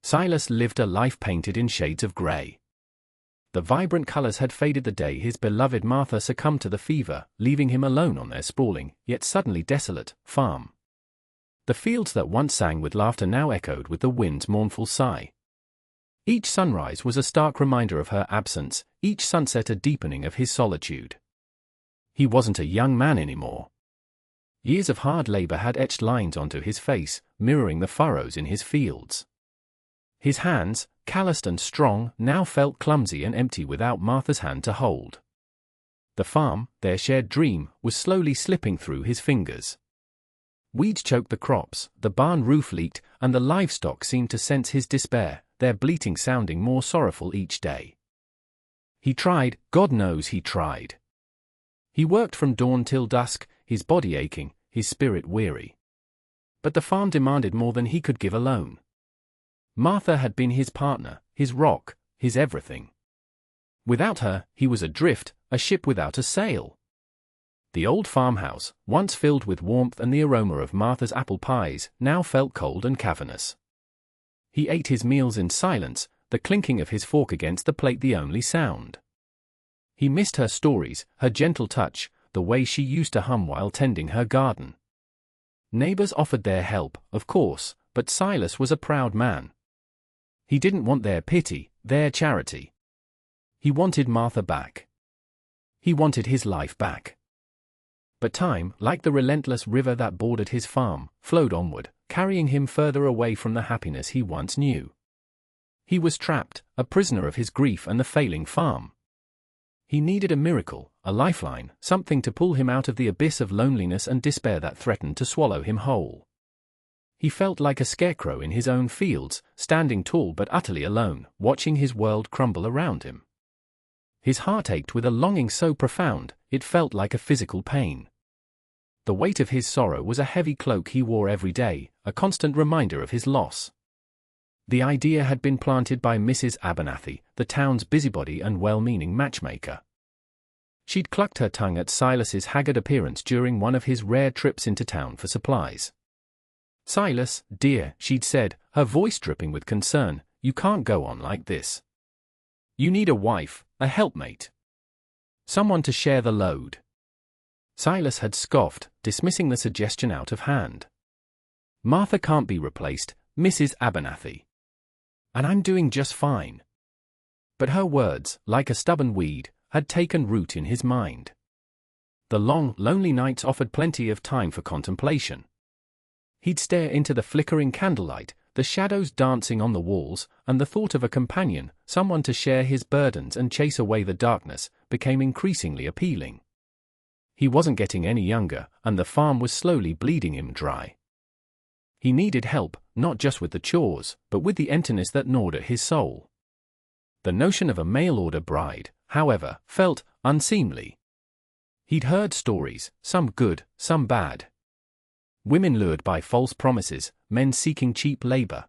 Silas lived a life painted in shades of grey. The vibrant colours had faded the day his beloved Martha succumbed to the fever, leaving him alone on their sprawling, yet suddenly desolate, farm. The fields that once sang with laughter now echoed with the wind's mournful sigh. Each sunrise was a stark reminder of her absence, each sunset a deepening of his solitude. He wasn't a young man anymore. Years of hard labour had etched lines onto his face, mirroring the furrows in his fields. His hands, calloused and strong, now felt clumsy and empty without Martha's hand to hold. The farm, their shared dream, was slowly slipping through his fingers. Weeds choked the crops, the barn roof leaked, and the livestock seemed to sense his despair, their bleating sounding more sorrowful each day. He tried, God knows he tried. He worked from dawn till dusk, his body aching, his spirit weary. But the farm demanded more than he could give alone. Martha had been his partner, his rock, his everything. Without her, he was adrift, a ship without a sail. The old farmhouse, once filled with warmth and the aroma of Martha's apple pies, now felt cold and cavernous. He ate his meals in silence, the clinking of his fork against the plate the only sound. He missed her stories, her gentle touch, the way she used to hum while tending her garden. Neighbors offered their help, of course, but Silas was a proud man. He didn't want their pity, their charity. He wanted Martha back. He wanted his life back. But time, like the relentless river that bordered his farm, flowed onward, carrying him further away from the happiness he once knew. He was trapped, a prisoner of his grief and the failing farm. He needed a miracle, a lifeline, something to pull him out of the abyss of loneliness and despair that threatened to swallow him whole. He felt like a scarecrow in his own fields, standing tall but utterly alone, watching his world crumble around him. His heart ached with a longing so profound, it felt like a physical pain. The weight of his sorrow was a heavy cloak he wore every day, a constant reminder of his loss. The idea had been planted by Mrs. Abernathy, the town's busybody and well-meaning matchmaker. She'd clucked her tongue at Silas's haggard appearance during one of his rare trips into town for supplies. "Silas, dear," she'd said, her voice dripping with concern, "you can't go on like this. You need a wife, a helpmate. Someone to share the load." Silas had scoffed, dismissing the suggestion out of hand. "Martha can't be replaced, Mrs. Abernathy. And I'm doing just fine." But her words, like a stubborn weed, had taken root in his mind. The long, lonely nights offered plenty of time for contemplation. He'd stare into the flickering candlelight, the shadows dancing on the walls, and the thought of a companion, someone to share his burdens and chase away the darkness, became increasingly appealing. He wasn't getting any younger, and the farm was slowly bleeding him dry. He needed help, not just with the chores, but with the emptiness that gnawed at his soul. The notion of a mail-order bride, however, felt unseemly. He'd heard stories, some good, some bad. Women lured by false promises, men seeking cheap labor.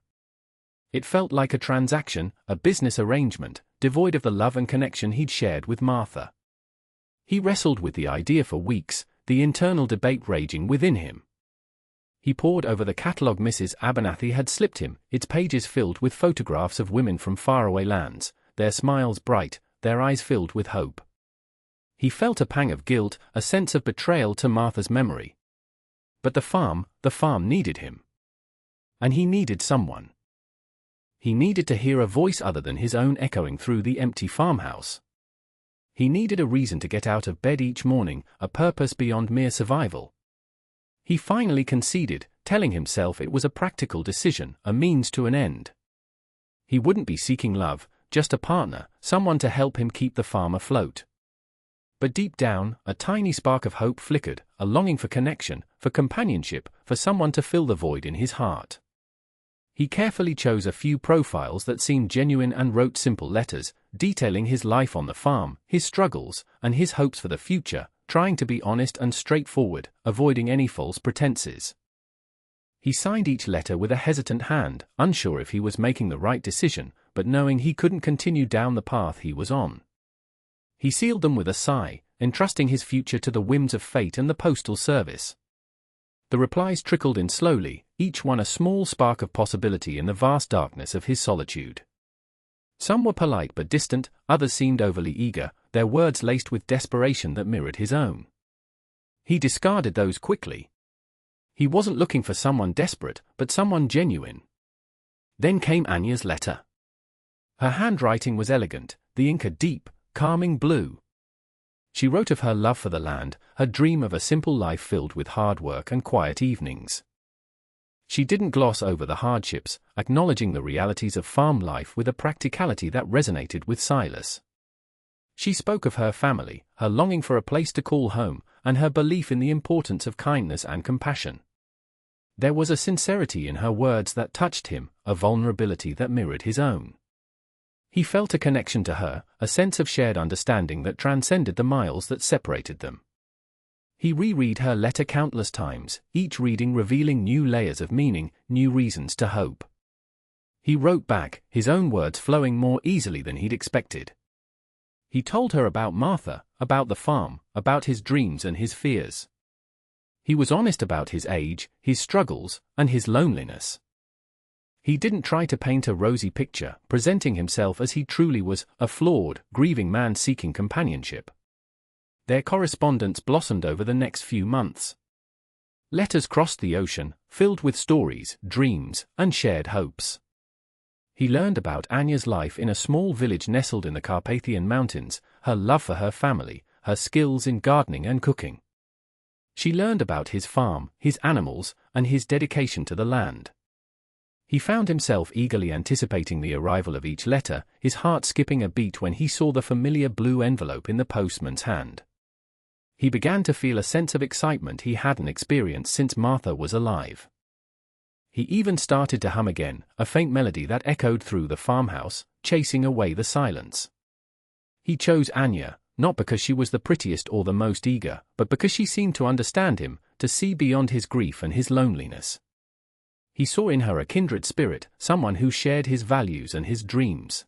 It felt like a transaction, a business arrangement, devoid of the love and connection he'd shared with Martha. He wrestled with the idea for weeks, the internal debate raging within him. He pored over the catalogue Mrs. Abernathy had slipped him, its pages filled with photographs of women from faraway lands, their smiles bright, their eyes filled with hope. He felt a pang of guilt, a sense of betrayal to Martha's memory. But the farm needed him. And he needed someone. He needed to hear a voice other than his own echoing through the empty farmhouse. He needed a reason to get out of bed each morning, a purpose beyond mere survival. He finally conceded, telling himself it was a practical decision, a means to an end. He wouldn't be seeking love, just a partner, someone to help him keep the farm afloat. But deep down, a tiny spark of hope flickered, a longing for connection, for companionship, for someone to fill the void in his heart. He carefully chose a few profiles that seemed genuine and wrote simple letters, detailing his life on the farm, his struggles, and his hopes for the future, trying to be honest and straightforward, avoiding any false pretenses. He signed each letter with a hesitant hand, unsure if he was making the right decision, but knowing he couldn't continue down the path he was on. He sealed them with a sigh, entrusting his future to the whims of fate and the postal service. The replies trickled in slowly, each one a small spark of possibility in the vast darkness of his solitude. Some were polite but distant, others seemed overly eager, their words laced with desperation that mirrored his own. He discarded those quickly. He wasn't looking for someone desperate, but someone genuine. Then came Anya's letter. Her handwriting was elegant, the ink a deep, calming blue. She wrote of her love for the land, her dream of a simple life filled with hard work and quiet evenings. She didn't gloss over the hardships, acknowledging the realities of farm life with a practicality that resonated with Silas. She spoke of her family, her longing for a place to call home, and her belief in the importance of kindness and compassion. There was a sincerity in her words that touched him, a vulnerability that mirrored his own. He felt a connection to her, a sense of shared understanding that transcended the miles that separated them. He reread her letter countless times, each reading revealing new layers of meaning, new reasons to hope. He wrote back, his own words flowing more easily than he'd expected. He told her about Martha, about the farm, about his dreams and his fears. He was honest about his age, his struggles, and his loneliness. He didn't try to paint a rosy picture, presenting himself as he truly was, a flawed, grieving man seeking companionship. Their correspondence blossomed over the next few months. Letters crossed the ocean, filled with stories, dreams, and shared hopes. He learned about Anya's life in a small village nestled in the Carpathian Mountains, her love for her family, her skills in gardening and cooking. She learned about his farm, his animals, and his dedication to the land. He found himself eagerly anticipating the arrival of each letter, his heart skipping a beat when he saw the familiar blue envelope in the postman's hand. He began to feel a sense of excitement he hadn't experienced since Martha was alive. He even started to hum again, a faint melody that echoed through the farmhouse, chasing away the silence. He chose Anya, not because she was the prettiest or the most eager, but because she seemed to understand him, to see beyond his grief and his loneliness. He saw in her a kindred spirit, someone who shared his values and his dreams.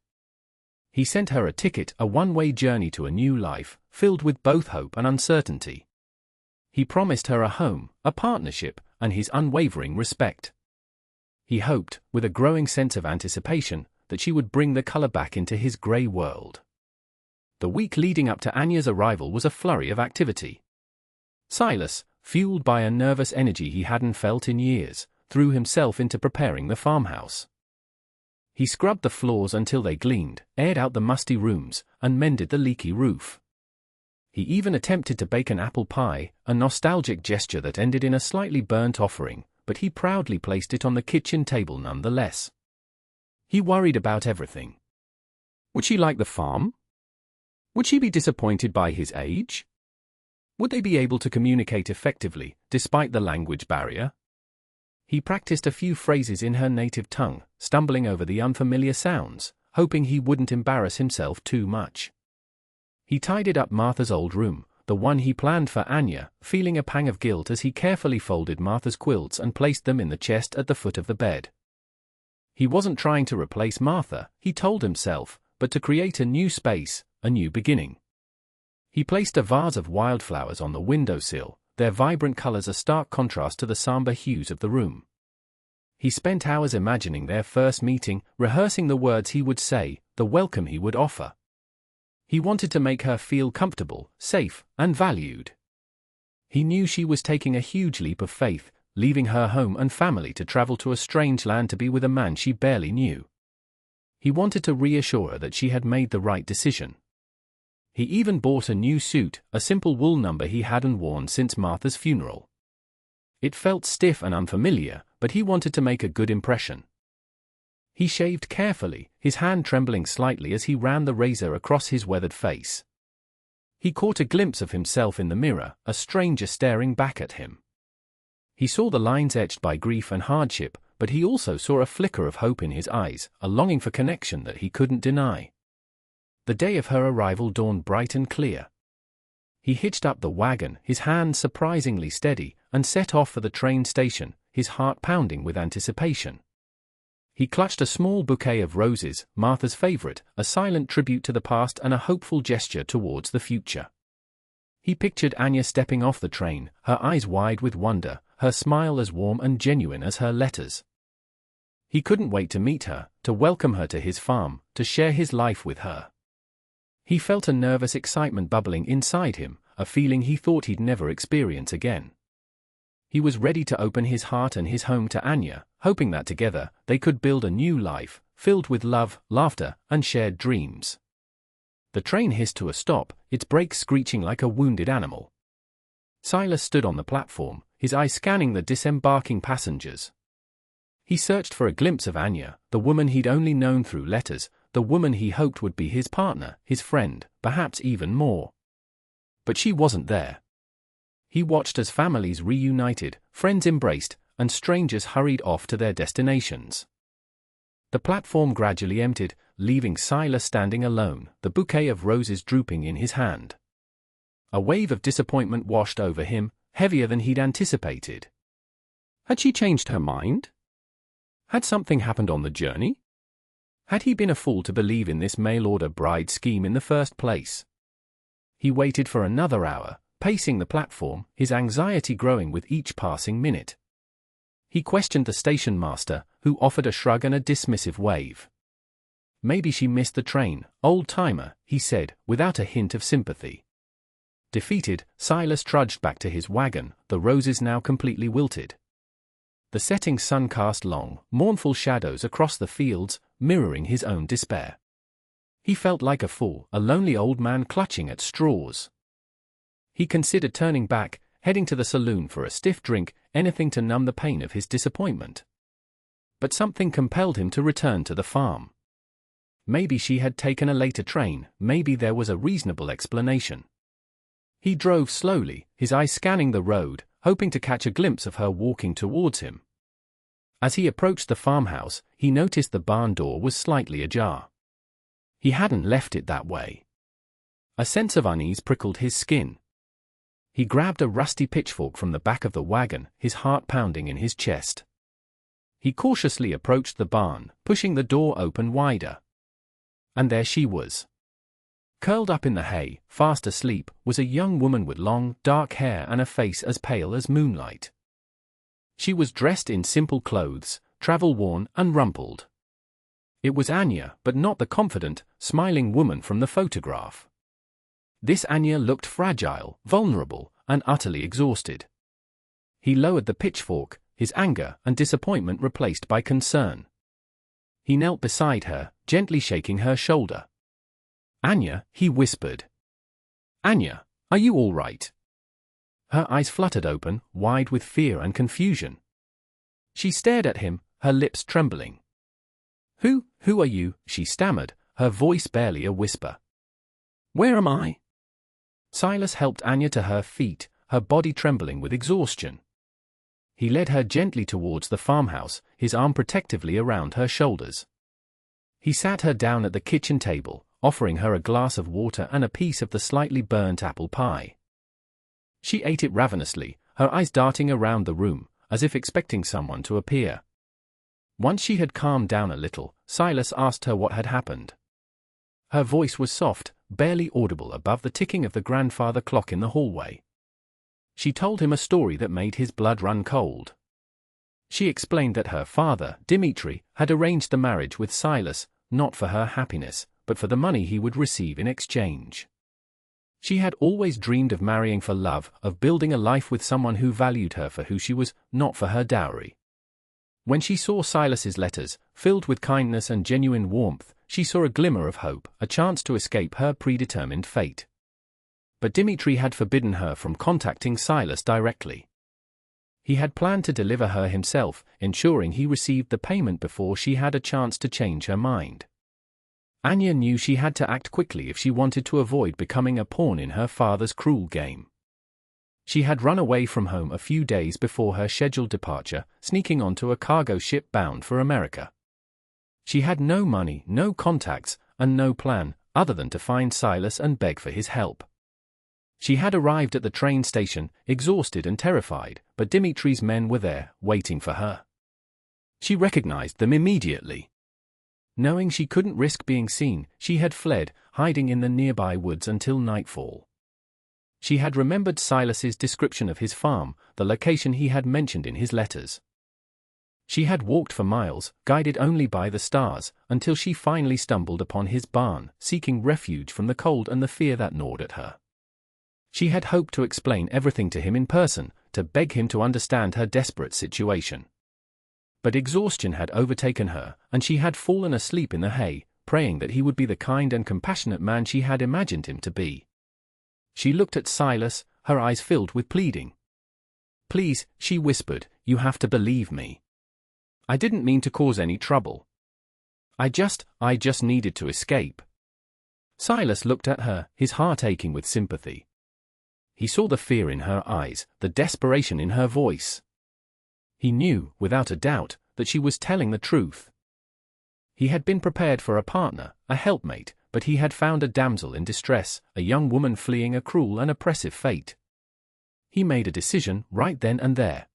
He sent her a ticket, a one-way journey to a new life, filled with both hope and uncertainty. He promised her a home, a partnership, and his unwavering respect. He hoped, with a growing sense of anticipation, that she would bring the color back into his grey world. The week leading up to Anya's arrival was a flurry of activity. Silas, fueled by a nervous energy he hadn't felt in years, threw himself into preparing the farmhouse. He scrubbed the floors until they gleamed, aired out the musty rooms, and mended the leaky roof. He even attempted to bake an apple pie, a nostalgic gesture that ended in a slightly burnt offering, but he proudly placed it on the kitchen table nonetheless. He worried about everything. Would she like the farm? Would she be disappointed by his age? Would they be able to communicate effectively, despite the language barrier? He practiced a few phrases in her native tongue, stumbling over the unfamiliar sounds, hoping he wouldn't embarrass himself too much. He tidied up Martha's old room, the one he planned for Anya, feeling a pang of guilt as he carefully folded Martha's quilts and placed them in the chest at the foot of the bed. He wasn't trying to replace Martha, he told himself, but to create a new space, a new beginning. He placed a vase of wildflowers on the windowsill, their vibrant colors a stark contrast to the somber hues of the room. He spent hours imagining their first meeting, rehearsing the words he would say, the welcome he would offer. He wanted to make her feel comfortable, safe, and valued. He knew she was taking a huge leap of faith, leaving her home and family to travel to a strange land to be with a man she barely knew. He wanted to reassure her that she had made the right decision. He even bought a new suit, a simple wool number he hadn't worn since Martha's funeral. It felt stiff and unfamiliar, but he wanted to make a good impression. He shaved carefully, his hand trembling slightly as he ran the razor across his weathered face. He caught a glimpse of himself in the mirror, a stranger staring back at him. He saw the lines etched by grief and hardship, but he also saw a flicker of hope in his eyes, a longing for connection that he couldn't deny. The day of her arrival dawned bright and clear. He hitched up the wagon, his hands surprisingly steady, and set off for the train station, his heart pounding with anticipation. He clutched a small bouquet of roses, Martha's favorite, a silent tribute to the past and a hopeful gesture towards the future. He pictured Anya stepping off the train, her eyes wide with wonder, her smile as warm and genuine as her letters. He couldn't wait to meet her, to welcome her to his farm, to share his life with her. He felt a nervous excitement bubbling inside him, a feeling he thought he'd never experience again. He was ready to open his heart and his home to Anya, hoping that together they could build a new life, filled with love, laughter, and shared dreams. The train hissed to a stop, its brakes screeching like a wounded animal. Silas stood on the platform, his eyes scanning the disembarking passengers. He searched for a glimpse of Anya, the woman he'd only known through letters, the woman he hoped would be his partner, his friend, perhaps even more. But she wasn't there. He watched as families reunited, friends embraced, and strangers hurried off to their destinations. The platform gradually emptied, leaving Silas standing alone, the bouquet of roses drooping in his hand. A wave of disappointment washed over him, heavier than he'd anticipated. Had she changed her mind? Had something happened on the journey? Had he been a fool to believe in this mail-order bride scheme in the first place? He waited for another hour, pacing the platform, his anxiety growing with each passing minute. He questioned the station master, who offered a shrug and a dismissive wave. Maybe she missed the train, old-timer, he said, without a hint of sympathy. Defeated, Silas trudged back to his wagon, the roses now completely wilted. The setting sun cast long, mournful shadows across the fields, mirroring his own despair. He felt like a fool, a lonely old man clutching at straws. He considered turning back, heading to the saloon for a stiff drink, anything to numb the pain of his disappointment. But something compelled him to return to the farm. Maybe she had taken a later train, maybe there was a reasonable explanation. He drove slowly, his eyes scanning the road, hoping to catch a glimpse of her walking towards him. As he approached the farmhouse, he noticed the barn door was slightly ajar. He hadn't left it that way. A sense of unease prickled his skin. He grabbed a rusty pitchfork from the back of the wagon, his heart pounding in his chest. He cautiously approached the barn, pushing the door open wider. And there she was. Curled up in the hay, fast asleep, was a young woman with long, dark hair and a face as pale as moonlight. She was dressed in simple clothes, travel-worn and rumpled. It was Anya, but not the confident, smiling woman from the photograph. This Anya looked fragile, vulnerable, and utterly exhausted. He lowered the pitchfork, his anger and disappointment replaced by concern. He knelt beside her, gently shaking her shoulder. "Anya," he whispered. "Anya, are you all right?" Her eyes fluttered open, wide with fear and confusion. She stared at him, her lips trembling. Who are you?" she stammered, her voice barely a whisper. "Where am I?" Silas helped Anya to her feet, her body trembling with exhaustion. He led her gently towards the farmhouse, his arm protectively around her shoulders. He sat her down at the kitchen table, offering her a glass of water and a piece of the slightly burnt apple pie. She ate it ravenously, her eyes darting around the room, as if expecting someone to appear. Once she had calmed down a little, Silas asked her what had happened. Her voice was soft, barely audible above the ticking of the grandfather clock in the hallway. She told him a story that made his blood run cold. She explained that her father, Dimitri, had arranged the marriage with Silas, not for her happiness, but for the money he would receive in exchange. She had always dreamed of marrying for love, of building a life with someone who valued her for who she was, not for her dowry. When she saw Silas's letters, filled with kindness and genuine warmth, she saw a glimmer of hope, a chance to escape her predetermined fate. But Dimitri had forbidden her from contacting Silas directly. He had planned to deliver her himself, ensuring he received the payment before she had a chance to change her mind. Anya knew she had to act quickly if she wanted to avoid becoming a pawn in her father's cruel game. She had run away from home a few days before her scheduled departure, sneaking onto a cargo ship bound for America. She had no money, no contacts, and no plan, other than to find Silas and beg for his help. She had arrived at the train station, exhausted and terrified, but Dimitri's men were there, waiting for her. She recognized them immediately. Knowing she couldn't risk being seen, she had fled, hiding in the nearby woods until nightfall. She had remembered Silas's description of his farm, the location he had mentioned in his letters. She had walked for miles, guided only by the stars, until she finally stumbled upon his barn, seeking refuge from the cold and the fear that gnawed at her. She had hoped to explain everything to him in person, to beg him to understand her desperate situation. But exhaustion had overtaken her, and she had fallen asleep in the hay, praying that he would be the kind and compassionate man she had imagined him to be. She looked at Silas, her eyes filled with pleading. "Please," she whispered, "you have to believe me. I didn't mean to cause any trouble. I just needed to escape." Silas looked at her, his heart aching with sympathy. He saw the fear in her eyes, the desperation in her voice. He knew, without a doubt, that she was telling the truth. He had been prepared for a partner, a helpmate, but he had found a damsel in distress, a young woman fleeing a cruel and oppressive fate. He made a decision right then and there.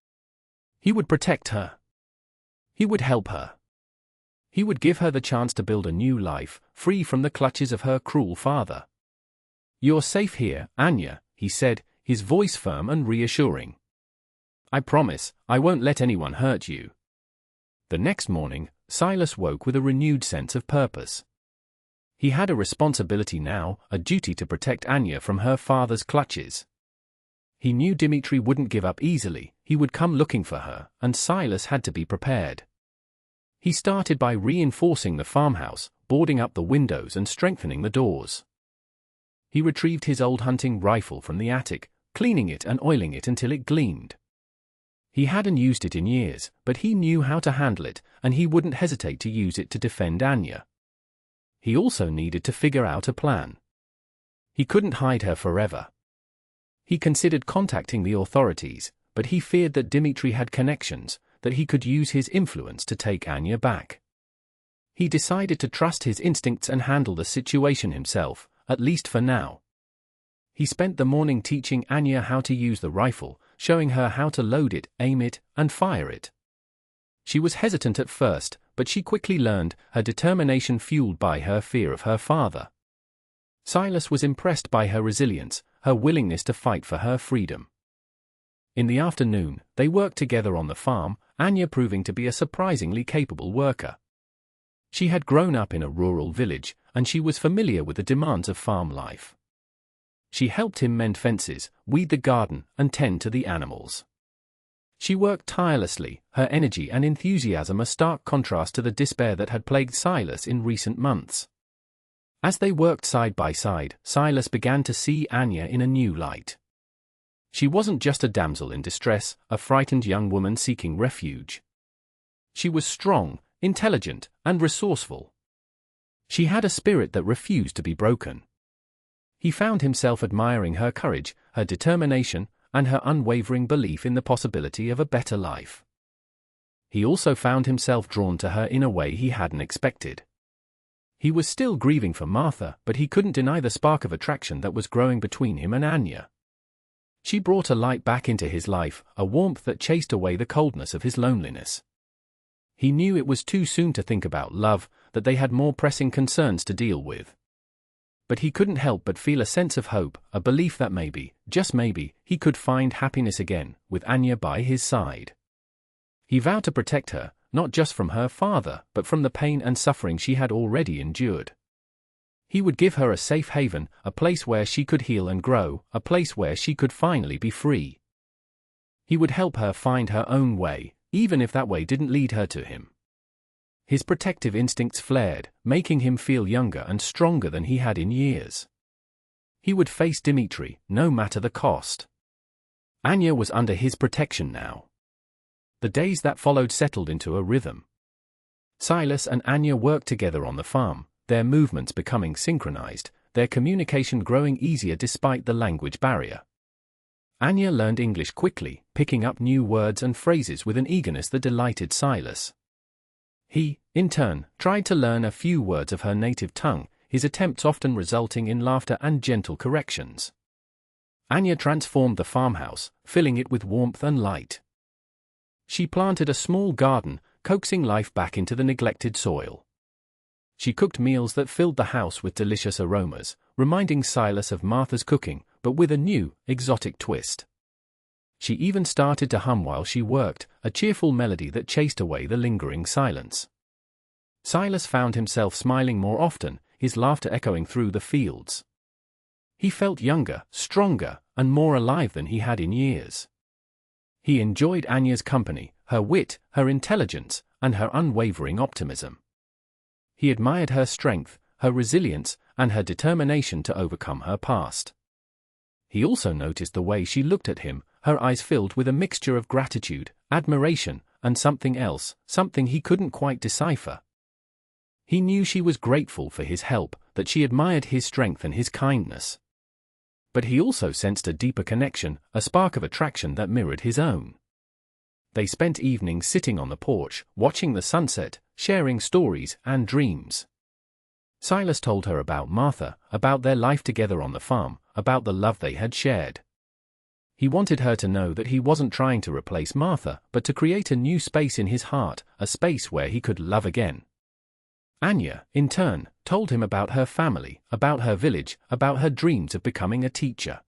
He would protect her. He would help her. He would give her the chance to build a new life, free from the clutches of her cruel father. "You're safe here, Anya," he said, his voice firm and reassuring. "I promise, I won't let anyone hurt you." The next morning, Silas woke with a renewed sense of purpose. He had a responsibility now, a duty to protect Anya from her father's clutches. He knew Dimitri wouldn't give up easily, he would come looking for her, and Silas had to be prepared. He started by reinforcing the farmhouse, boarding up the windows and strengthening the doors. He retrieved his old hunting rifle from the attic, cleaning it and oiling it until it gleamed. He hadn't used it in years, but he knew how to handle it, and he wouldn't hesitate to use it to defend Anya. He also needed to figure out a plan. He couldn't hide her forever. He considered contacting the authorities, but he feared that Dimitri had connections, that he could use his influence to take Anya back. He decided to trust his instincts and handle the situation himself, at least for now. He spent the morning teaching Anya how to use the rifle, showing her how to load it, aim it, and fire it. She was hesitant at first, but she quickly learned, her determination fueled by her fear of her father. Silas was impressed by her resilience, her willingness to fight for her freedom. In the afternoon, they worked together on the farm, Anya proving to be a surprisingly capable worker. She had grown up in a rural village, and she was familiar with the demands of farm life. She helped him mend fences, weed the garden, and tend to the animals. She worked tirelessly, her energy and enthusiasm a stark contrast to the despair that had plagued Silas in recent months. As they worked side by side, Silas began to see Anya in a new light. She wasn't just a damsel in distress, a frightened young woman seeking refuge. She was strong, intelligent, and resourceful. She had a spirit that refused to be broken. He found himself admiring her courage, her determination, and her unwavering belief in the possibility of a better life. He also found himself drawn to her in a way he hadn't expected. He was still grieving for Martha, but he couldn't deny the spark of attraction that was growing between him and Anya. She brought a light back into his life, a warmth that chased away the coldness of his loneliness. He knew it was too soon to think about love, that they had more pressing concerns to deal with. But he couldn't help but feel a sense of hope, a belief that maybe, just maybe, he could find happiness again, with Anya by his side. He vowed to protect her, not just from her father, but from the pain and suffering she had already endured. He would give her a safe haven, a place where she could heal and grow, a place where she could finally be free. He would help her find her own way, even if that way didn't lead her to him. His protective instincts flared, making him feel younger and stronger than he had in years. He would face Dimitri, no matter the cost. Anya was under his protection now. The days that followed settled into a rhythm. Silas and Anya worked together on the farm, their movements becoming synchronized, their communication growing easier despite the language barrier. Anya learned English quickly, picking up new words and phrases with an eagerness that delighted Silas. He, in turn, tried to learn a few words of her native tongue, his attempts often resulting in laughter and gentle corrections. Anya transformed the farmhouse, filling it with warmth and light. She planted a small garden, coaxing life back into the neglected soil. She cooked meals that filled the house with delicious aromas, reminding Silas of Martha's cooking, but with a new, exotic twist. She even started to hum while she worked, a cheerful melody that chased away the lingering silence. Silas found himself smiling more often, his laughter echoing through the fields. He felt younger, stronger, and more alive than he had in years. He enjoyed Anya's company, her wit, her intelligence, and her unwavering optimism. He admired her strength, her resilience, and her determination to overcome her past. He also noticed the way she looked at him, her eyes filled with a mixture of gratitude, admiration, and something else, something he couldn't quite decipher. He knew she was grateful for his help, that she admired his strength and his kindness. But he also sensed a deeper connection, a spark of attraction that mirrored his own. They spent evenings sitting on the porch, watching the sunset, sharing stories and dreams. Silas told her about Martha, about their life together on the farm, about the love they had shared. He wanted her to know that he wasn't trying to replace Martha, but to create a new space in his heart, a space where he could love again. Anya, in turn, told him about her family, about her village, about her dreams of becoming a teacher.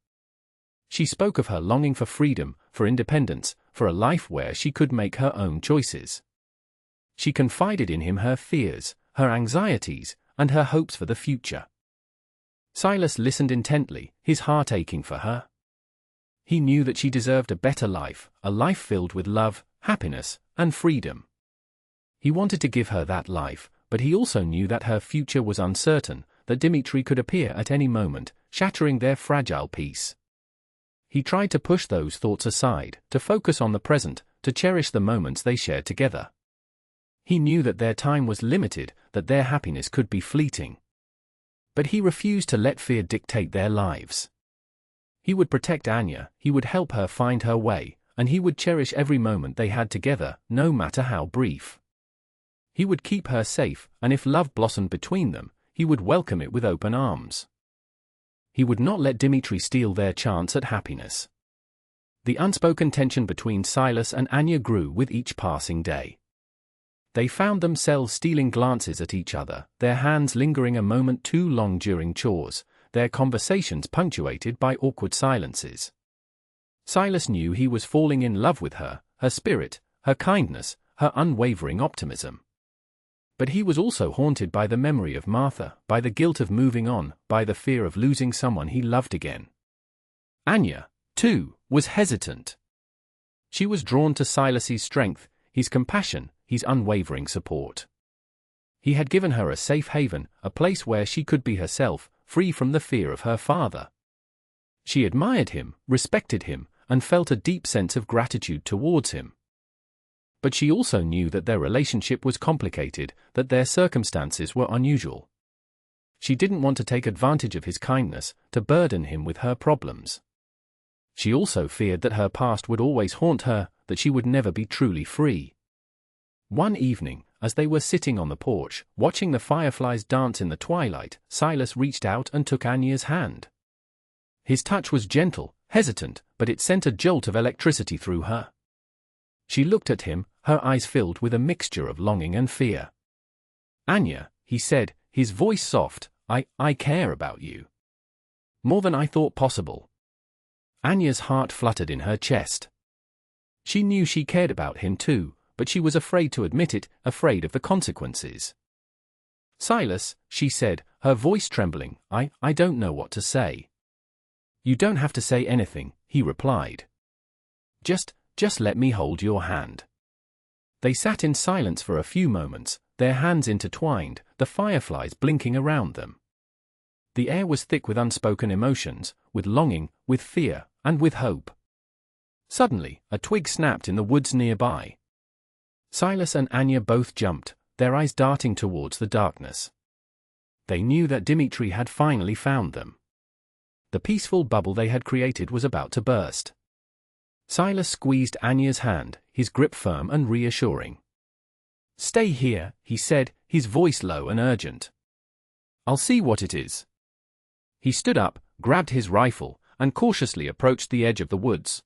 She spoke of her longing for freedom, for independence, for a life where she could make her own choices. She confided in him her fears, her anxieties, and her hopes for the future. Silas listened intently, his heart aching for her. He knew that she deserved a better life, a life filled with love, happiness, and freedom. He wanted to give her that life, but he also knew that her future was uncertain, that Dimitri could appear at any moment, shattering their fragile peace. He tried to push those thoughts aside, to focus on the present, to cherish the moments they shared together. He knew that their time was limited, that their happiness could be fleeting. But he refused to let fear dictate their lives. He would protect Anya, he would help her find her way, and he would cherish every moment they had together, no matter how brief. He would keep her safe, and if love blossomed between them, he would welcome it with open arms. He would not let Dimitri steal their chance at happiness. The unspoken tension between Silas and Anya grew with each passing day. They found themselves stealing glances at each other, their hands lingering a moment too long during chores, their conversations punctuated by awkward silences. Silas knew he was falling in love with her, her spirit, her kindness, her unwavering optimism. But he was also haunted by the memory of Martha, by the guilt of moving on, by the fear of losing someone he loved again. Anya, too, was hesitant. She was drawn to Silas's strength, his compassion, his unwavering support. He had given her a safe haven, a place where she could be herself, free from the fear of her father. She admired him, respected him, and felt a deep sense of gratitude towards him. But she also knew that their relationship was complicated, that their circumstances were unusual. She didn't want to take advantage of his kindness, to burden him with her problems. She also feared that her past would always haunt her, that she would never be truly free. One evening, as they were sitting on the porch, watching the fireflies dance in the twilight, Silas reached out and took Anya's hand. His touch was gentle, hesitant, but it sent a jolt of electricity through her. She looked at him, her eyes filled with a mixture of longing and fear. "Anya," he said, his voice soft, I care about you. More than I thought possible." Anya's heart fluttered in her chest. She knew she cared about him too, but she was afraid to admit it, afraid of the consequences. "Silas," she said, her voice trembling, I don't know what to say." "You don't have to say anything," he replied. Just let me hold your hand." They sat in silence for a few moments, their hands intertwined, the fireflies blinking around them. The air was thick with unspoken emotions, with longing, with fear, and with hope. Suddenly, a twig snapped in the woods nearby. Silas and Anya both jumped, their eyes darting towards the darkness. They knew that Dimitri had finally found them. The peaceful bubble they had created was about to burst. Silas squeezed Anya's hand, his grip firm and reassuring. "Stay here," he said, his voice low and urgent. "I'll see what it is." He stood up, grabbed his rifle, and cautiously approached the edge of the woods.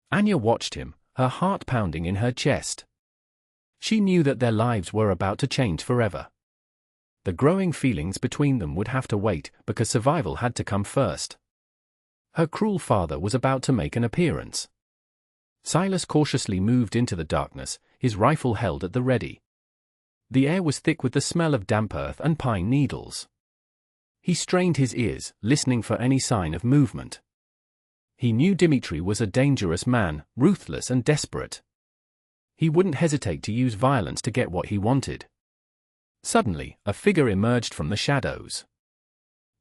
Anya watched him, her heart pounding in her chest. She knew that their lives were about to change forever. The growing feelings between them would have to wait, because survival had to come first. Her cruel father was about to make an appearance. Silas cautiously moved into the darkness, his rifle held at the ready. The air was thick with the smell of damp earth and pine needles. He strained his ears, listening for any sign of movement. He knew Dimitri was a dangerous man, ruthless and desperate. He wouldn't hesitate to use violence to get what he wanted. Suddenly, a figure emerged from the shadows.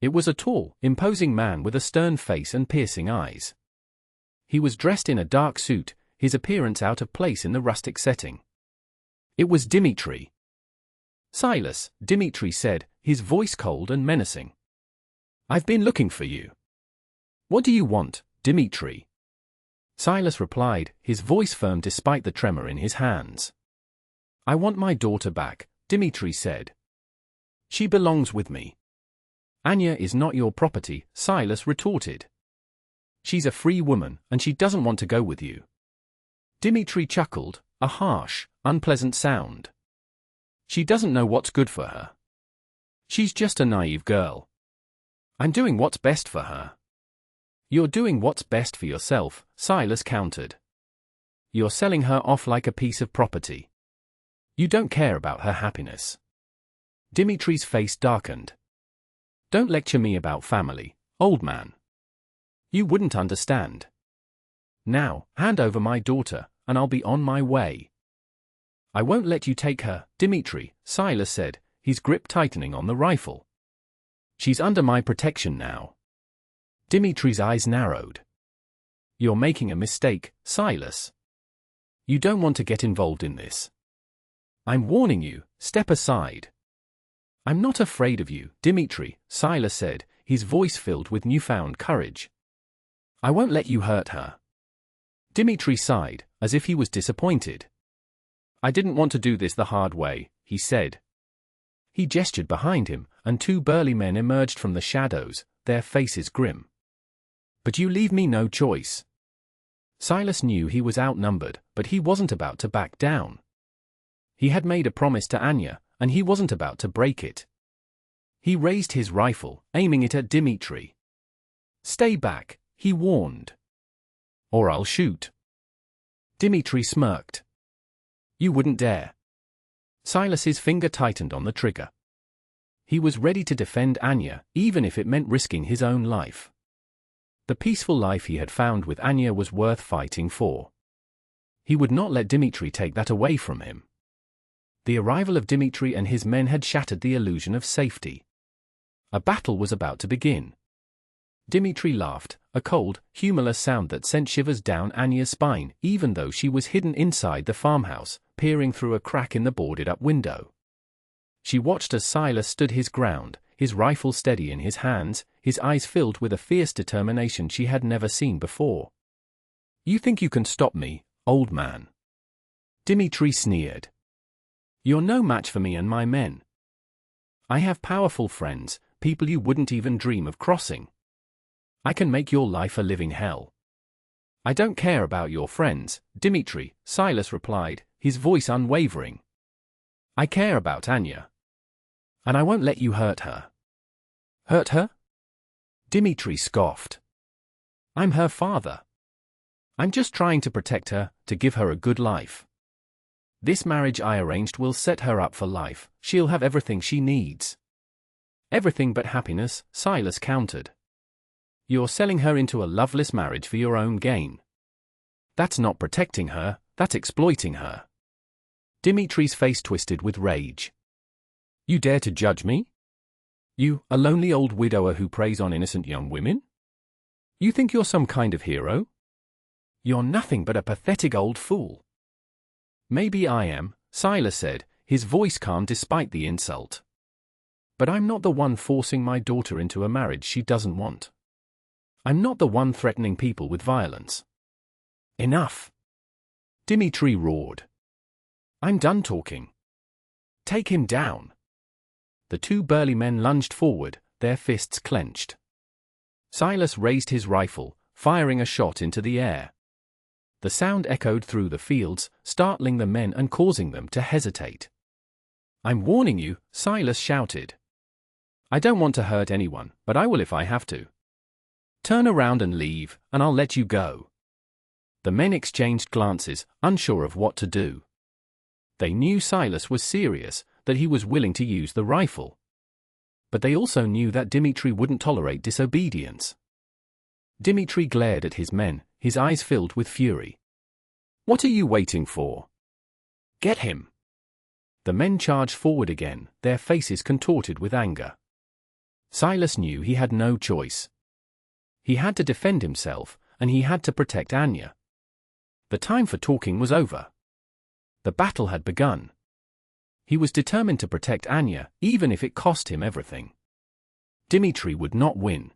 It was a tall, imposing man with a stern face and piercing eyes. He was dressed in a dark suit, his appearance out of place in the rustic setting. It was Dimitri. "Silas," Dimitri said, his voice cold and menacing. "I've been looking for you." "What do you want, Dimitri?" Silas replied, his voice firm despite the tremor in his hands. "I want my daughter back," Dimitri said. "She belongs with me." "Anya is not your property," Silas retorted. "She's a free woman, and she doesn't want to go with you." Dimitri chuckled, a harsh, unpleasant sound. "She doesn't know what's good for her. She's just a naive girl. I'm doing what's best for her." "You're doing what's best for yourself," Silas countered. "You're selling her off like a piece of property. You don't care about her happiness." Dimitri's face darkened. "Don't lecture me about family, old man. You wouldn't understand. Now, hand over my daughter, and I'll be on my way." "I won't let you take her, Dimitri," Silas said, his grip tightening on the rifle. "She's under my protection now." Dimitri's eyes narrowed. "You're making a mistake, Silas. You don't want to get involved in this. I'm warning you, step aside." "I'm not afraid of you, Dimitri," Silas said, his voice filled with newfound courage. "I won't let you hurt her." Dimitri sighed, as if he was disappointed. "I didn't want to do this the hard way," he said. He gestured behind him, and two burly men emerged from the shadows, their faces grim. "But you leave me no choice." Silas knew he was outnumbered, but he wasn't about to back down. He had made a promise to Anya, and he wasn't about to break it. He raised his rifle, aiming it at Dimitri. "Stay back," he warned. "Or I'll shoot." Dimitri smirked. "You wouldn't dare." Silas's finger tightened on the trigger. He was ready to defend Anya, even if it meant risking his own life. The peaceful life he had found with Anya was worth fighting for. He would not let Dimitri take that away from him. The arrival of Dimitri and his men had shattered the illusion of safety. A battle was about to begin. Dimitri laughed, a cold, humorless sound that sent shivers down Anya's spine, even though she was hidden inside the farmhouse, peering through a crack in the boarded-up window. She watched as Silas stood his ground, his rifle steady in his hands, his eyes filled with a fierce determination she had never seen before. "You think you can stop me, old man?" Dimitri sneered. "You're no match for me and my men. I have powerful friends, people you wouldn't even dream of crossing. I can make your life a living hell." "I don't care about your friends, Dimitri," Silas replied, his voice unwavering. "I care about Anya. And I won't let you hurt her." "Hurt her?" Dimitri scoffed. "I'm her father. I'm just trying to protect her, to give her a good life. This marriage I arranged will set her up for life, she'll have everything she needs." "Everything but happiness," Silas countered. "You're selling her into a loveless marriage for your own gain. That's not protecting her, that's exploiting her." Dimitri's face twisted with rage. "You dare to judge me? You, a lonely old widower who preys on innocent young women? You think you're some kind of hero? You're nothing but a pathetic old fool." "Maybe I am," Silas said, his voice calm despite the insult. "But I'm not the one forcing my daughter into a marriage she doesn't want. I'm not the one threatening people with violence." "Enough!" Dimitri roared. "I'm done talking. Take him down." The two burly men lunged forward, their fists clenched. Silas raised his rifle, firing a shot into the air. The sound echoed through the fields, startling the men and causing them to hesitate. "I'm warning you," Silas shouted. "I don't want to hurt anyone, but I will if I have to." Turn around and leave, and I'll let you go. The men exchanged glances, unsure of what to do. They knew Silas was serious, that he was willing to use the rifle. But they also knew that Dimitri wouldn't tolerate disobedience. Dimitri glared at his men, his eyes filled with fury. "What are you waiting for? Get him!" The men charged forward again, their faces contorted with anger. Silas knew he had no choice. He had to defend himself, and he had to protect Anya. The time for talking was over. The battle had begun. He was determined to protect Anya, even if it cost him everything. Dimitri would not win.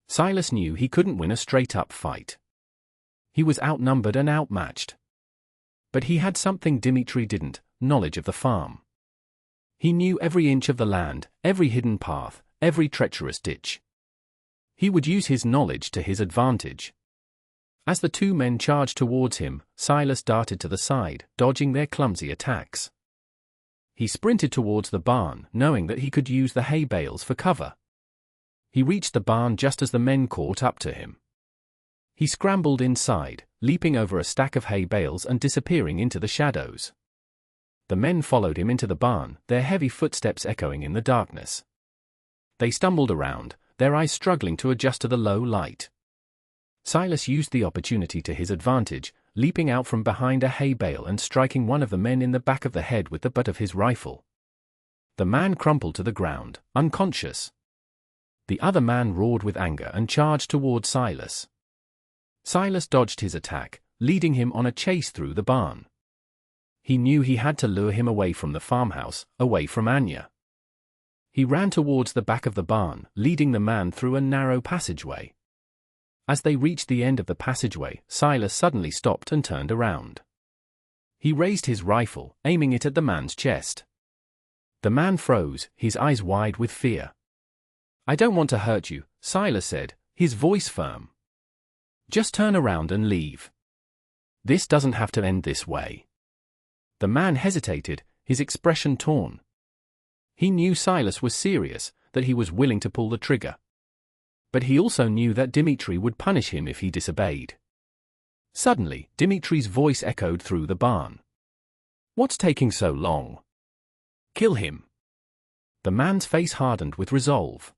Silas knew he couldn't win a straight-up fight. He was outnumbered and outmatched. But he had something Dimitri didn't, knowledge of the farm. He knew every inch of the land, every hidden path, every treacherous ditch. He would use his knowledge to his advantage. As the two men charged towards him, Silas darted to the side, dodging their clumsy attacks. He sprinted towards the barn, knowing that he could use the hay bales for cover. He reached the barn just as the men caught up to him. He scrambled inside, leaping over a stack of hay bales and disappearing into the shadows. The men followed him into the barn, their heavy footsteps echoing in the darkness. They stumbled around, their eyes struggling to adjust to the low light. Silas used the opportunity to his advantage, leaping out from behind a hay bale and striking one of the men in the back of the head with the butt of his rifle. The man crumpled to the ground, unconscious. The other man roared with anger and charged toward Silas. Silas dodged his attack, leading him on a chase through the barn. He knew he had to lure him away from the farmhouse, away from Anya. He ran towards the back of the barn, leading the man through a narrow passageway. As they reached the end of the passageway, Silas suddenly stopped and turned around. He raised his rifle, aiming it at the man's chest. The man froze, his eyes wide with fear. "I don't want to hurt you," Silas said, his voice firm. "Just turn around and leave. This doesn't have to end this way." The man hesitated, his expression torn. He knew Silas was serious, that he was willing to pull the trigger. But he also knew that Dimitri would punish him if he disobeyed. Suddenly, Dimitri's voice echoed through the barn. "What's taking so long? Kill him." The man's face hardened with resolve.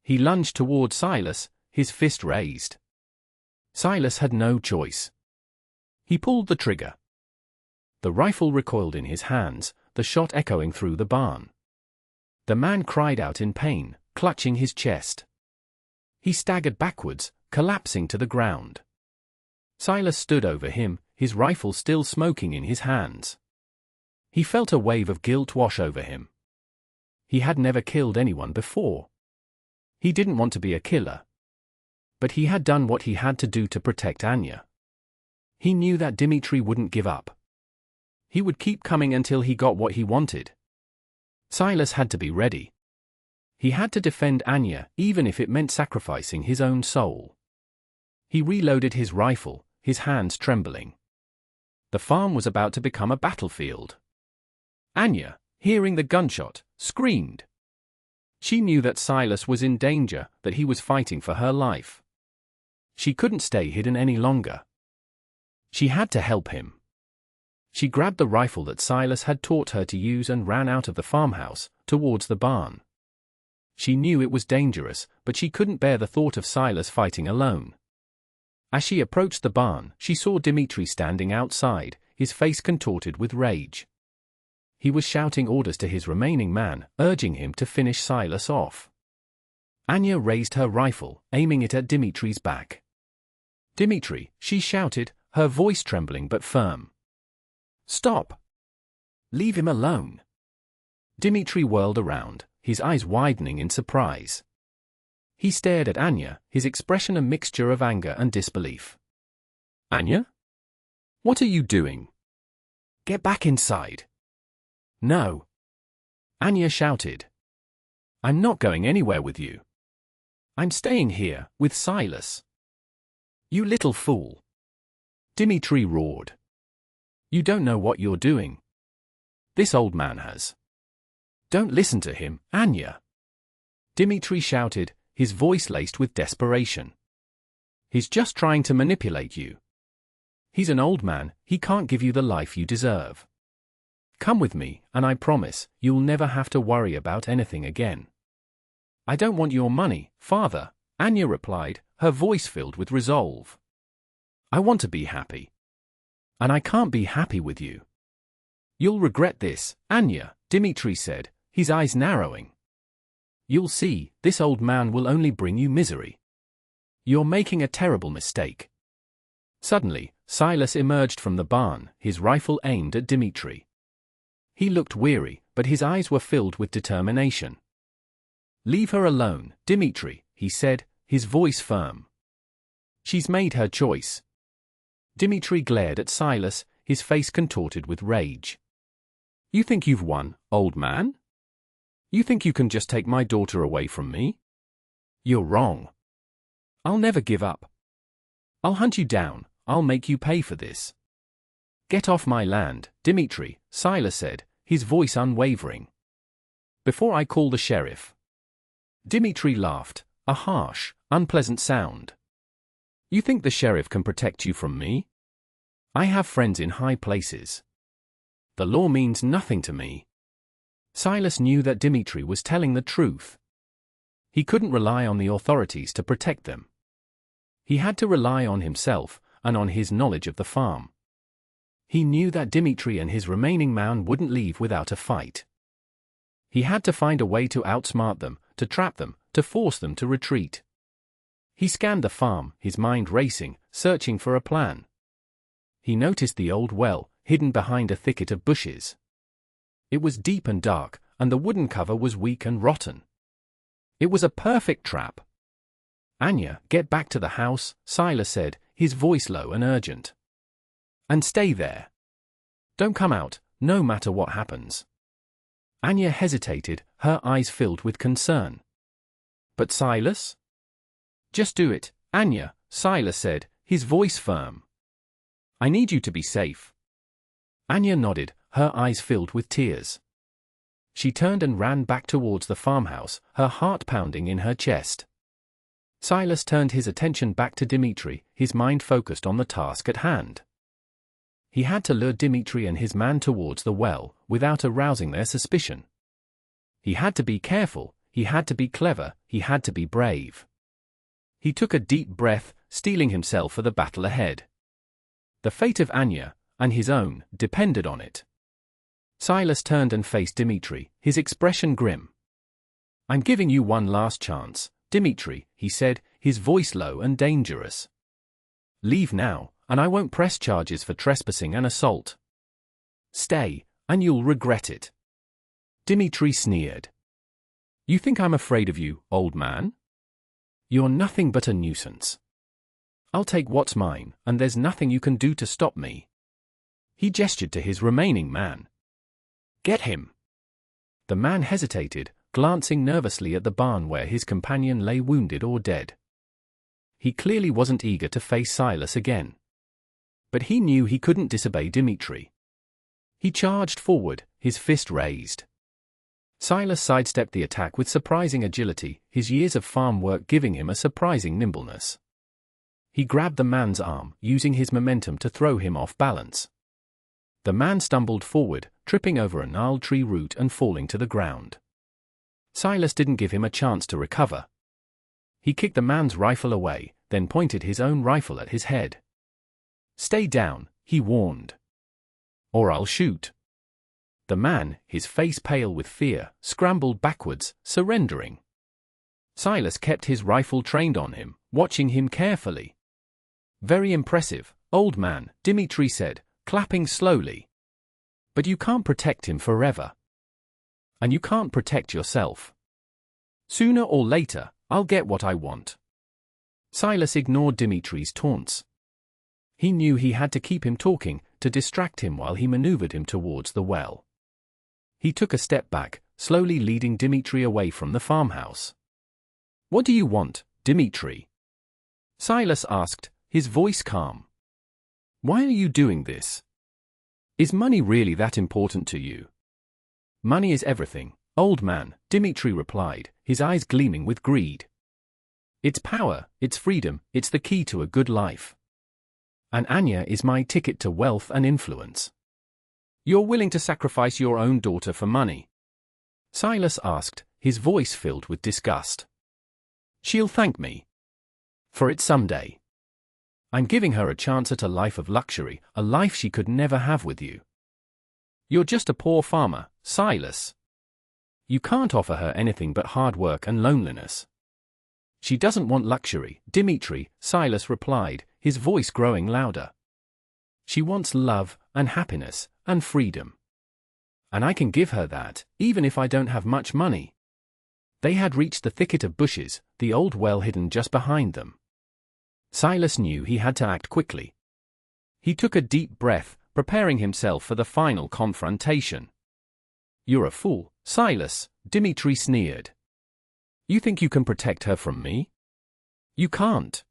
He lunged toward Silas, his fist raised. Silas had no choice. He pulled the trigger. The rifle recoiled in his hands, the shot echoing through the barn. The man cried out in pain, clutching his chest. He staggered backwards, collapsing to the ground. Silas stood over him, his rifle still smoking in his hands. He felt a wave of guilt wash over him. He had never killed anyone before. He didn't want to be a killer. But he had done what he had to do to protect Anya. He knew that Dimitri wouldn't give up. He would keep coming until he got what he wanted. Silas had to be ready. He had to defend Anya, even if it meant sacrificing his own soul. He reloaded his rifle, his hands trembling. The farm was about to become a battlefield. Anya, hearing the gunshot, screamed. She knew that Silas was in danger, that he was fighting for her life. She couldn't stay hidden any longer. She had to help him. She grabbed the rifle that Silas had taught her to use and ran out of the farmhouse, towards the barn. She knew it was dangerous, but she couldn't bear the thought of Silas fighting alone. As she approached the barn, she saw Dimitri standing outside, his face contorted with rage. He was shouting orders to his remaining man, urging him to finish Silas off. Anya raised her rifle, aiming it at Dimitri's back. "Dimitri," she shouted, her voice trembling but firm. "Stop! Leave him alone." Dimitri whirled around, his eyes widening in surprise. He stared at Anya, his expression a mixture of anger and disbelief. "Anya? What are you doing? Get back inside." "No." Anya shouted. "I'm not going anywhere with you. I'm staying here, with Silas." "You little fool!" Dimitri roared. "You don't know what you're doing. This old man has. Don't listen to him, Anya." Dimitri shouted, his voice laced with desperation. "He's just trying to manipulate you. He's an old man, he can't give you the life you deserve. Come with me, and I promise, you'll never have to worry about anything again." "I don't want your money, father," Anya replied, her voice filled with resolve. "I want to be happy. And I can't be happy with you." "You'll regret this, Anya," Dmitri said, his eyes narrowing. "You'll see, this old man will only bring you misery. You're making a terrible mistake." Suddenly, Silas emerged from the barn, his rifle aimed at Dmitri. He looked weary, but his eyes were filled with determination. "Leave her alone, Dmitri," he said, his voice firm. "She's made her choice." Dmitri glared at Silas, his face contorted with rage. "You think you've won, old man? You think you can just take my daughter away from me? You're wrong. I'll never give up. I'll hunt you down, I'll make you pay for this." "Get off my land, Dmitri," Silas said, his voice unwavering. "Before I call the sheriff." Dmitri laughed, a harsh, unpleasant sound. "You think the sheriff can protect you from me? I have friends in high places. The law means nothing to me." Silas knew that Dmitri was telling the truth. He couldn't rely on the authorities to protect them. He had to rely on himself, and on his knowledge of the farm. He knew that Dmitri and his remaining men wouldn't leave without a fight. He had to find a way to outsmart them, to trap them, to force them to retreat. He scanned the farm, his mind racing, searching for a plan. He noticed the old well, hidden behind a thicket of bushes. It was deep and dark, and the wooden cover was weak and rotten. It was a perfect trap. "Anya, get back to the house," Silas said, his voice low and urgent. "And stay there. Don't come out, no matter what happens." Anya hesitated, her eyes filled with concern. "But Silas?" "Just do it, Anya," Silas said, his voice firm. "I need you to be safe." Anya nodded, her eyes filled with tears. She turned and ran back towards the farmhouse, her heart pounding in her chest. Silas turned his attention back to Dmitri, his mind focused on the task at hand. He had to lure Dmitri and his man towards the well, without arousing their suspicion. He had to be careful, he had to be clever, he had to be brave. He took a deep breath, steeling himself for the battle ahead. The fate of Anya, and his own, depended on it. Silas turned and faced Dmitri, his expression grim. "I'm giving you one last chance, Dmitri," he said, his voice low and dangerous. "Leave now, and I won't press charges for trespassing and assault. Stay, and you'll regret it." Dmitri sneered. "You think I'm afraid of you, old man? You're nothing but a nuisance. I'll take what's mine, and there's nothing you can do to stop me." He gestured to his remaining man. "Get him." The man hesitated, glancing nervously at the barn where his companion lay wounded or dead. He clearly wasn't eager to face Silas again. But he knew he couldn't disobey Dmitri. He charged forward, his fist raised. Silas sidestepped the attack with surprising agility, his years of farm work giving him a surprising nimbleness. He grabbed the man's arm, using his momentum to throw him off balance. The man stumbled forward, tripping over a gnarled tree root and falling to the ground. Silas didn't give him a chance to recover. He kicked the man's rifle away, then pointed his own rifle at his head. "Stay down," he warned. "Or I'll shoot." The man, his face pale with fear, scrambled backwards, surrendering. Silas kept his rifle trained on him, watching him carefully. "Very impressive, old man," Dmitri said, clapping slowly. "But you can't protect him forever. And you can't protect yourself. Sooner or later, I'll get what I want." Silas ignored Dmitri's taunts. He knew he had to keep him talking, to distract him while he maneuvered him towards the well. He took a step back, slowly leading Dmitri away from the farmhouse. "What do you want, Dmitri?" Silas asked, his voice calm. "Why are you doing this? Is money really that important to you?" "Money is everything, old man," Dmitri replied, his eyes gleaming with greed. It's power, it's freedom, it's the key to a good life. And Anya is my ticket to wealth and influence. You're willing to sacrifice your own daughter for money? Silas asked, his voice filled with disgust. She'll thank me for it someday. I'm giving her a chance at a life of luxury, a life she could never have with you. You're just a poor farmer, Silas. You can't offer her anything but hard work and loneliness. She doesn't want luxury, Dimitri, Silas replied, his voice growing louder. She wants love and happiness and freedom. And I can give her that, even if I don't have much money. They had reached the thicket of bushes, the old well hidden just behind them. Silas knew he had to act quickly. He took a deep breath, preparing himself for the final confrontation. You're a fool, Silas, Dimitri sneered. You think you can protect her from me? You can't.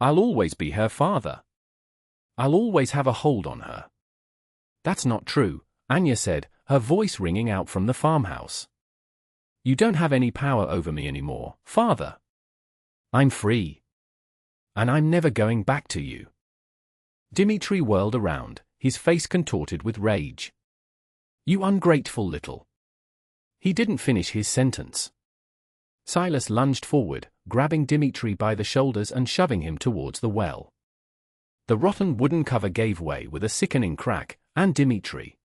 I'll always be her father. I'll always have a hold on her. That's not true, Anya said, her voice ringing out from the farmhouse. You don't have any power over me anymore, father. I'm free. And I'm never going back to you. Dimitri whirled around, his face contorted with rage. You ungrateful little. He didn't finish his sentence. Silas lunged forward, grabbing Dimitri by the shoulders and shoving him towards the well. The rotten wooden cover gave way with a sickening crack, and Dimitri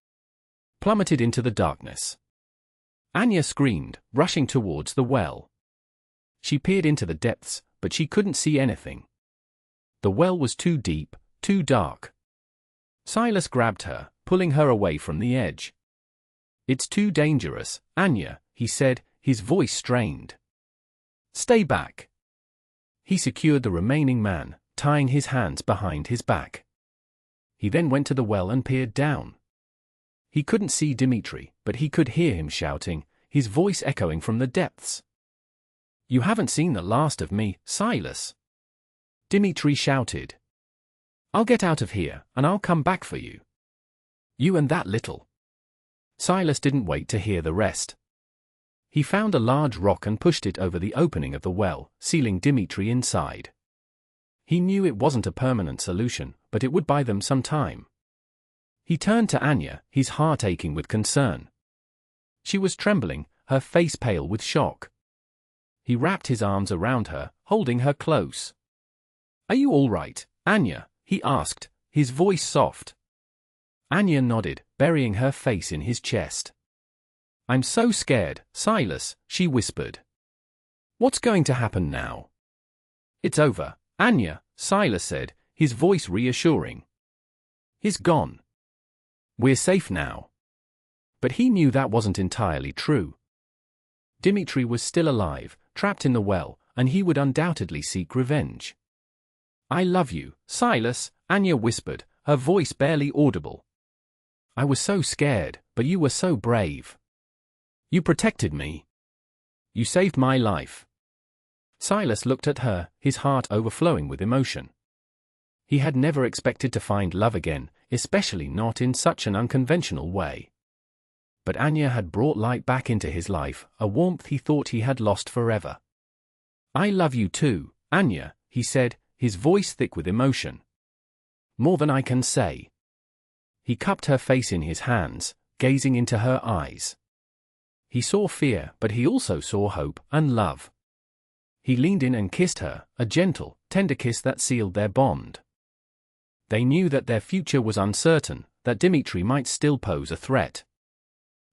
plummeted into the darkness. Anya screamed, rushing towards the well. She peered into the depths, but she couldn't see anything. The well was too deep, too dark. Silas grabbed her, pulling her away from the edge. It's too dangerous, Anya, he said, his voice strained. Stay back. He secured the remaining man, tying his hands behind his back. He then went to the well and peered down. He couldn't see Dimitri, but he could hear him shouting, his voice echoing from the depths. You haven't seen the last of me, Silas. Dimitri shouted. I'll get out of here, and I'll come back for you. You and that little. Silas didn't wait to hear the rest. He found a large rock and pushed it over the opening of the well, sealing Dimitri inside. He knew it wasn't a permanent solution, but it would buy them some time. He turned to Anya, his heart aching with concern. She was trembling, her face pale with shock. He wrapped his arms around her, holding her close. Are you all right, Anya? He asked, his voice soft. Anya nodded, burying her face in his chest. I'm so scared, Silas, she whispered. What's going to happen now? It's over, Anya, Silas said, his voice reassuring. He's gone. We're safe now. But he knew that wasn't entirely true. Dimitri was still alive, trapped in the well, and he would undoubtedly seek revenge. I love you, Silas, Anya whispered, her voice barely audible. I was so scared, but you were so brave. You protected me. You saved my life. Silas looked at her, his heart overflowing with emotion. He had never expected to find love again, especially not in such an unconventional way. But Anya had brought light back into his life, a warmth he thought he had lost forever. I love you too, Anya, he said, his voice thick with emotion. More than I can say. He cupped her face in his hands, gazing into her eyes. He saw fear, but he also saw hope and love. He leaned in and kissed her, a gentle, tender kiss that sealed their bond. They knew that their future was uncertain, that Dimitri might still pose a threat.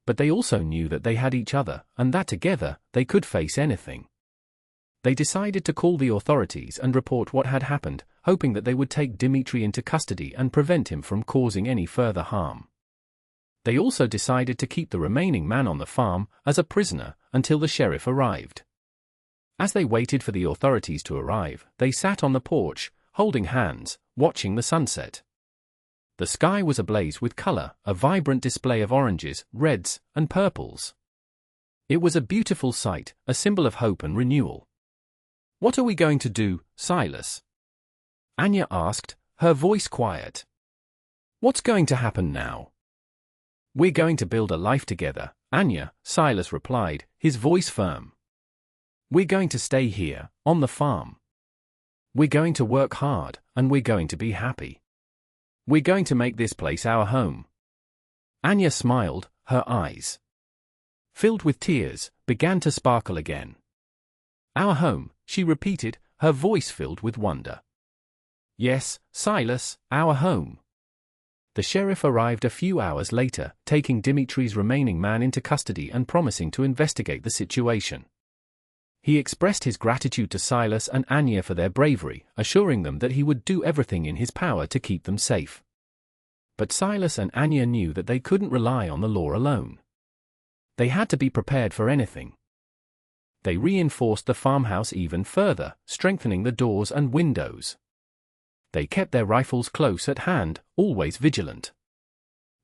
But they also knew that they had each other, and that together, they could face anything. They decided to call the authorities and report what had happened, hoping that they would take Dimitri into custody and prevent him from causing any further harm. They also decided to keep the remaining man on the farm as a prisoner until the sheriff arrived. As they waited for the authorities to arrive, they sat on the porch, holding hands, watching the sunset. The sky was ablaze with color, a vibrant display of oranges, reds, and purples. It was a beautiful sight, a symbol of hope and renewal. What are we going to do, Silas? Anya asked, her voice quiet. What's going to happen now? We're going to build a life together, Anya, Silas replied, his voice firm. We're going to stay here, on the farm. We're going to work hard, and we're going to be happy. We're going to make this place our home." Anya smiled, her eyes, filled with tears, began to sparkle again. "Our home," she repeated, her voice filled with wonder. "Yes, Silas, our home." The sheriff arrived a few hours later, taking Dimitri's remaining man into custody and promising to investigate the situation. He expressed his gratitude to Silas and Anya for their bravery, assuring them that he would do everything in his power to keep them safe. But Silas and Anya knew that they couldn't rely on the law alone. They had to be prepared for anything. They reinforced the farmhouse even further, strengthening the doors and windows. They kept their rifles close at hand, always vigilant.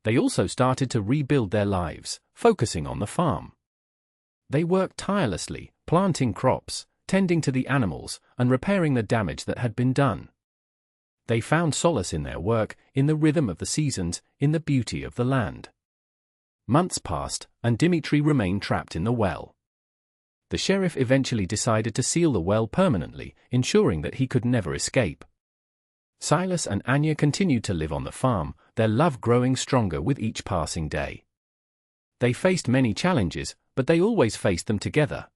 They also started to rebuild their lives, focusing on the farm. They worked tirelessly, planting crops, tending to the animals, and repairing the damage that had been done. They found solace in their work, in the rhythm of the seasons, in the beauty of the land. Months passed, and Dimitri remained trapped in the well. The sheriff eventually decided to seal the well permanently, ensuring that he could never escape. Silas and Anya continued to live on the farm, their love growing stronger with each passing day. They faced many challenges, but they always faced them together.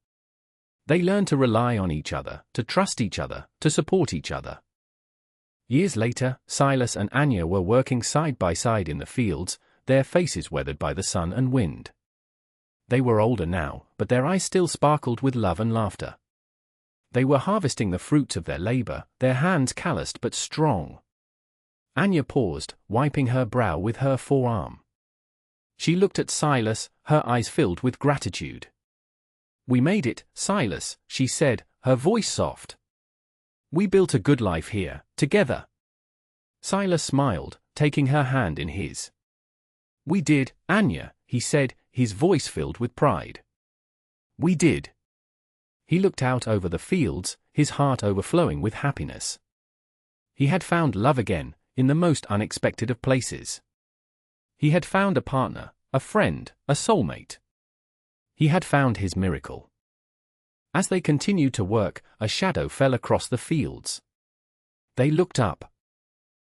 They learned to rely on each other, to trust each other, to support each other. Years later, Silas and Anya were working side by side in the fields, their faces weathered by the sun and wind. They were older now, but their eyes still sparkled with love and laughter. They were harvesting the fruits of their labor, their hands calloused but strong. Anya paused, wiping her brow with her forearm. She looked at Silas, her eyes filled with gratitude. "We made it, Silas," she said, her voice soft. "We built a good life here, together." Silas smiled, taking her hand in his. "We did, Anya," he said, his voice filled with pride. "We did." He looked out over the fields, his heart overflowing with happiness. He had found love again, in the most unexpected of places. He had found a partner, a friend, a soulmate. He had found his miracle. As they continued to work, a shadow fell across the fields. They looked up.